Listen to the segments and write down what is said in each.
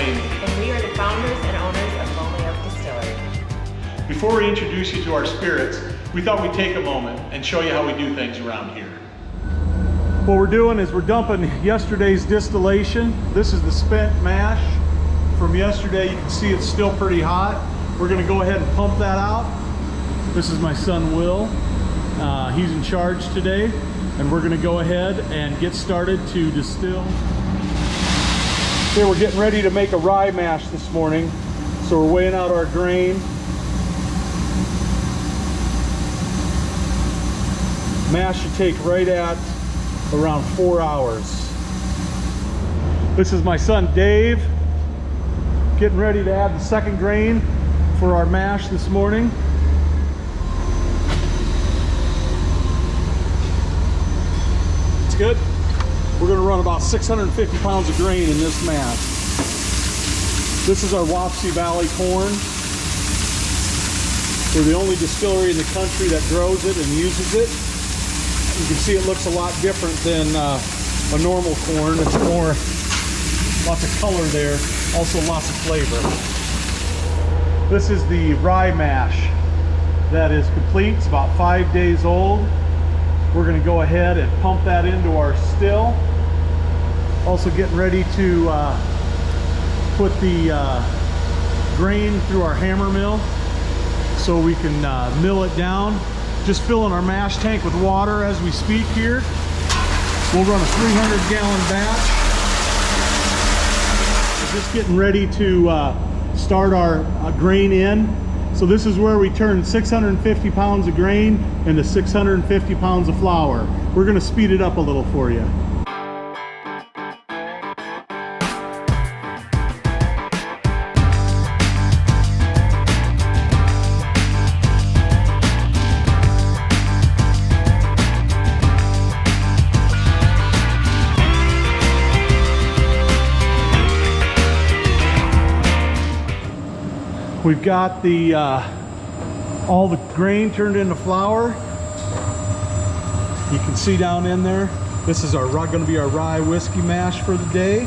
Amy. And we are the founders and owners of Lonely Oak Distillery. Before we introduce you to our spirits, we thought we'd take a moment and show you how we do things around here. What we're doing is we're dumping yesterday's distillation. This is the spent mash from yesterday. You can see it's still pretty hot. We're gonna go ahead and pump that out. This is my son, Will. He's in charge today, and we're gonna go ahead and get started to distill. Okay, we're getting ready to make a rye mash this morning. So we're weighing out our grain. Mash should take right at around 4 hours. This is my son Dave, getting ready to add the second grain for our mash this morning. It's good. We're going to run about 650 pounds of grain in this mash. This is our Wapsie Valley corn. We're the only distillery in the country that grows it and uses it. You can see it looks a lot different than a normal corn. It's more, lots of color there, also lots of flavor. This is the rye mash that is complete. It's about 5 days old. We're going to go ahead and pump that into our still. Also getting ready to put the grain through our hammer mill so we can mill it down. Just filling our mash tank with water as we speak here. We'll run a 300-gallon batch. We're just getting ready to start our grain in. So this is where we turn 650 pounds of grain into 650 pounds of flour. We're going to speed it up a little for you. We've got the all the grain turned into flour. You can see down in there. This is our going to be our rye whiskey mash for the day.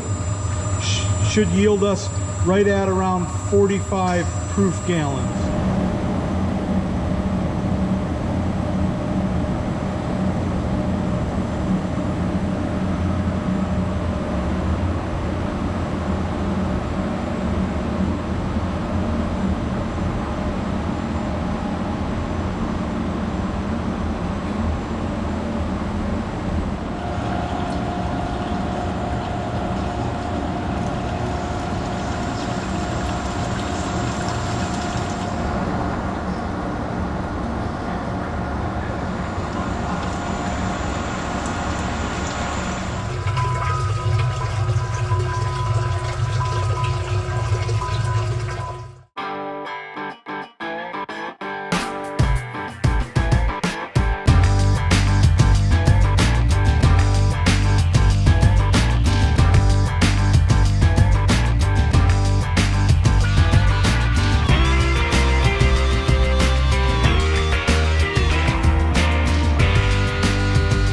Should yield us right at around 45 proof gallons.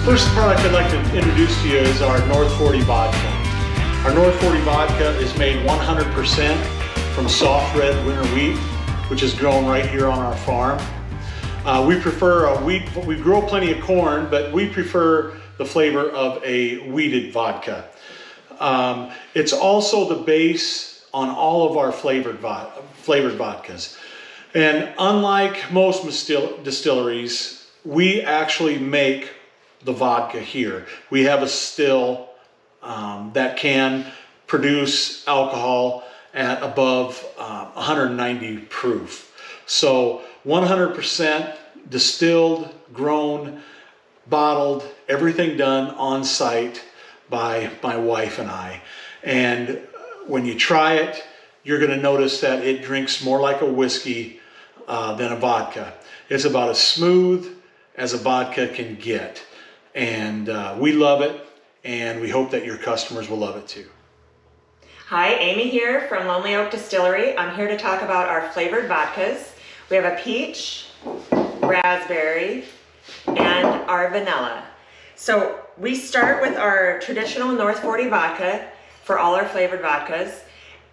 First product I'd like to introduce to you is our North 40 vodka. Our North 40 vodka is made 100% from soft red winter wheat, which is grown right here on our farm. We prefer we grow plenty of corn, but we prefer the flavor of a wheated vodka. It's also the base on all of our flavored vodkas. And unlike most distilleries, we actually make the vodka here. We have a still that can produce alcohol at above 190 proof. So 100% distilled, grown, bottled, everything done on site by my wife and I. And when you try it, you're going to notice that it drinks more like a whiskey than a vodka. It's about as smooth as a vodka can get. And we love it, and we hope that your customers will love it too. Hi, Amy here from Lonely Oak Distillery. I'm here to talk about our flavored vodkas. We have a peach, raspberry, and our vanilla. So we start with our traditional North 40 vodka for all our flavored vodkas.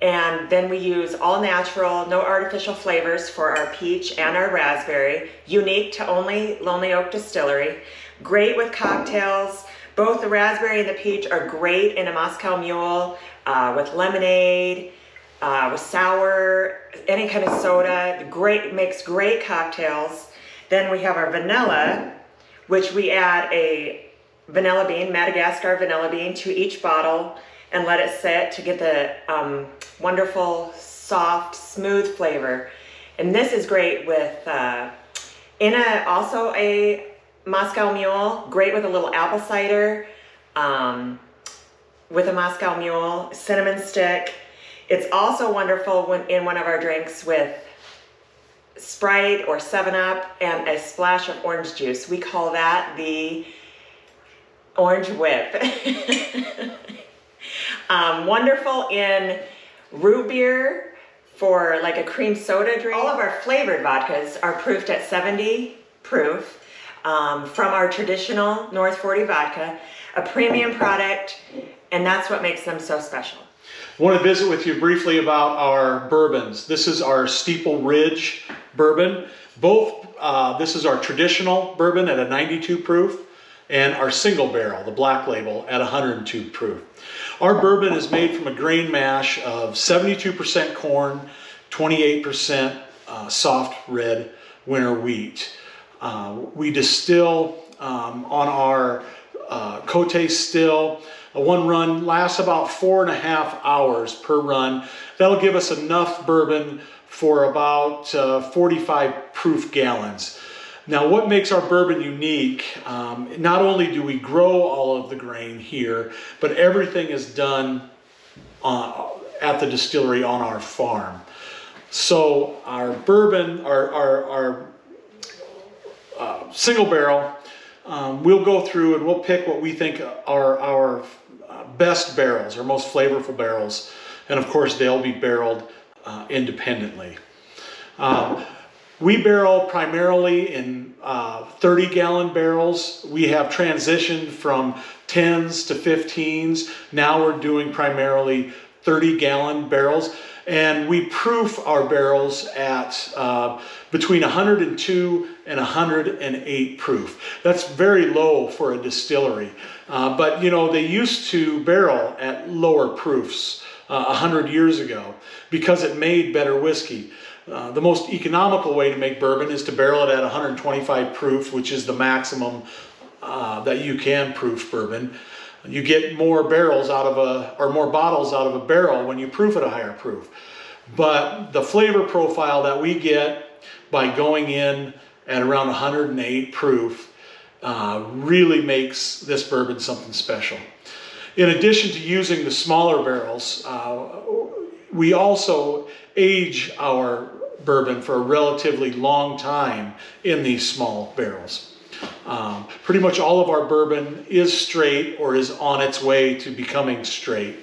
And then we use all natural, no artificial flavors for our peach and our raspberry, unique to only Lonely Oak Distillery. Great with cocktails. Both the raspberry and the peach are great in a Moscow Mule, with lemonade, with sour, any kind of soda. Great, makes great cocktails. Then we have our vanilla, which we add a vanilla bean, Madagascar vanilla bean, to each bottle and let it sit to get the wonderful, soft, smooth flavor. And this is great with, also a Moscow Mule, great with a little apple cider, with a Moscow Mule, cinnamon stick. It's also wonderful when in one of our drinks with Sprite or 7-Up and a splash of orange juice. We call that the orange whip. Wonderful in root beer for like a cream soda drink. All of our flavored vodkas are proofed at 70 proof from our traditional North 40 vodka, a premium product, and that's what makes them so special. I want to visit with you briefly about our bourbons. This is our Steeple Ridge bourbon. This is our traditional bourbon at a 92 proof, and our single barrel, the black label, at 102 proof. Our bourbon is made from a grain mash of 72% corn, 28% soft red winter wheat. We distill on our Cote still. One run lasts about 4.5 hours per run. That'll give us enough bourbon for about 45 proof gallons. Now, what makes our bourbon unique, not only do we grow all of the grain here, but everything is done at the distillery on our farm. So our bourbon, our single barrel, we'll go through and we'll pick what we think are our best barrels, our most flavorful barrels, and of course they'll be barreled independently. We barrel primarily in 30-gallon barrels. We have transitioned from 10s to 15s. Now we're doing primarily 30-gallon barrels, and we proof our barrels at between 102 and 108 proof. That's very low for a distillery, but you know, they used to barrel at lower proofs 100 years ago because it made better whiskey. The most economical way to make bourbon is to barrel it at 125 proof, which is the maximum that you can proof bourbon. You get more barrels out of more bottles out of a barrel when you proof at a higher proof. But the flavor profile that we get by going in at around 108 proof really makes this bourbon something special. In addition to using the smaller barrels, we also age our bourbon for a relatively long time in these small barrels. Pretty much all of our bourbon is straight or is on its way to becoming straight.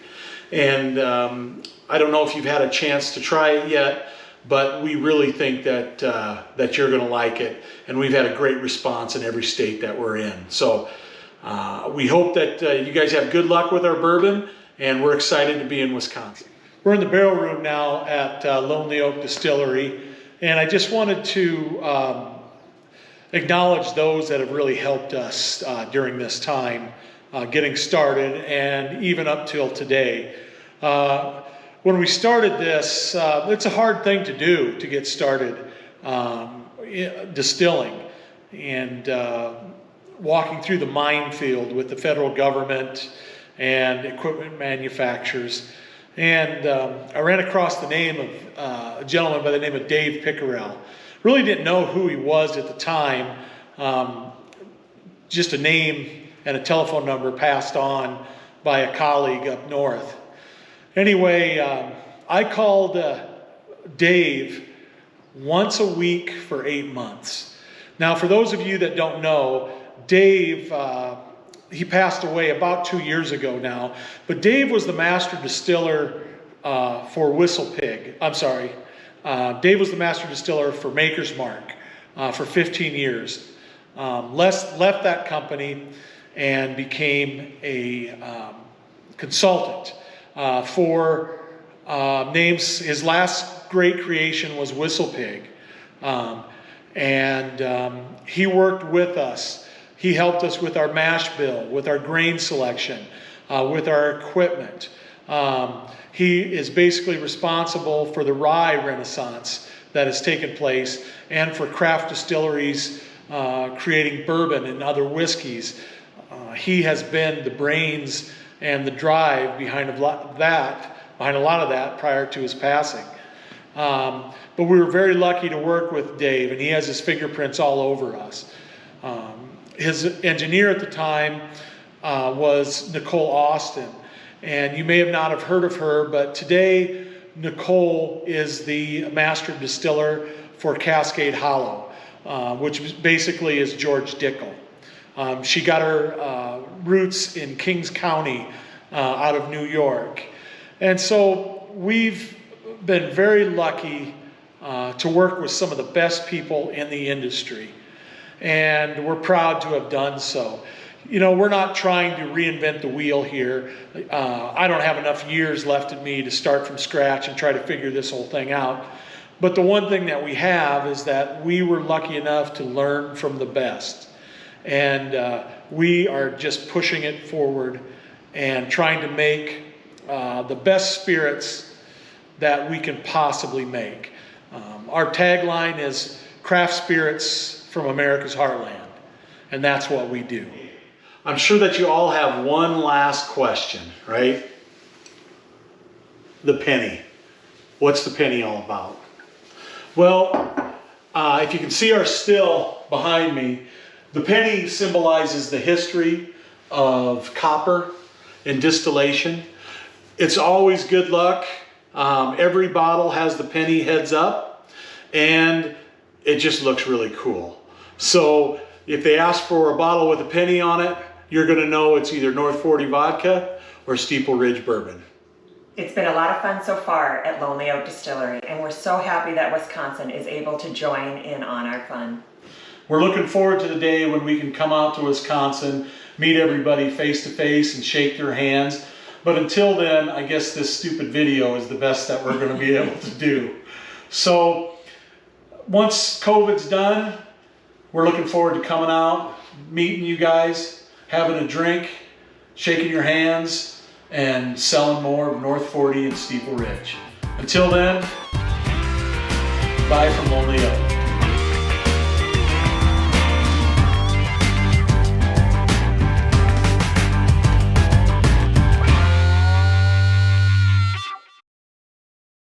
And I don't know if you've had a chance to try it yet, but we really think that that you're going to like it. And we've had a great response in every state that we're in. So we hope that you guys have good luck with our bourbon, and we're excited to be in Wisconsin. We're in the barrel room now at Lonely Oak Distillery, and I just wanted to acknowledge those that have really helped us during this time, getting started and even up till today. When we started this, it's a hard thing to do to get started distilling and walking through the minefield with the federal government and equipment manufacturers. And I ran across the name of a gentleman by the name of Dave Pickerell. Really didn't know who he was at the time. Just a name and a telephone number passed on by a colleague up north. Anyway, I called Dave once a week for 8 months. Now, for those of you that don't know, Dave, he passed away about 2 years ago now, but Dave was the master distiller for Whistle Pig. I'm sorry. Dave was the master distiller for Maker's Mark for 15 years. Left that company and became a consultant for his last great creation was Whistle Pig. He worked with us. He helped us with our mash bill, with our grain selection, with our equipment. He is basically responsible for the rye renaissance that has taken place and for craft distilleries creating bourbon and other whiskeys. He has been the brains and the drive behind a lot of that prior to his passing. But we were very lucky to work with Dave, and he has his fingerprints all over us. His engineer at the time was Nicole Austin, and you may have not have heard of her, but today Nicole is the master distiller for Cascade Hollow, which basically is George Dickel. She got her roots in Kings County out of New York. And so we've been very lucky to work with some of the best people in the industry. And we're proud to have done so. You know, we're not trying to reinvent the wheel here. I don't have enough years left in me to start from scratch and try to figure this whole thing out. But the one thing that we have is that we were lucky enough to learn from the best. And we are just pushing it forward and trying to make the best spirits that we can possibly make. Our tagline is craft spirits from America's heartland. And that's what we do. I'm sure that you all have one last question, right? The penny. What's the penny all about? Well, if you can see our still behind me, the penny symbolizes the history of copper and distillation. It's always good luck. Every bottle has the penny heads up, and it just looks really cool. So if they ask for a bottle with a penny on it, you're going to know it's either North 40 vodka or Steeple Ridge bourbon. It's been a lot of fun so far at Lonely Oak Distillery, and we're so happy that Wisconsin is able to join in on our fun. We're looking forward to the day when we can come out to Wisconsin, meet everybody face to face and shake their hands. But until then, I guess this stupid video is the best that we're going to be able to do. So once COVID's done, we're looking forward to coming out, meeting you guys, having a drink, shaking your hands, and selling more of North 40 and Steeple Ridge. Until then, bye from Lonely Oak.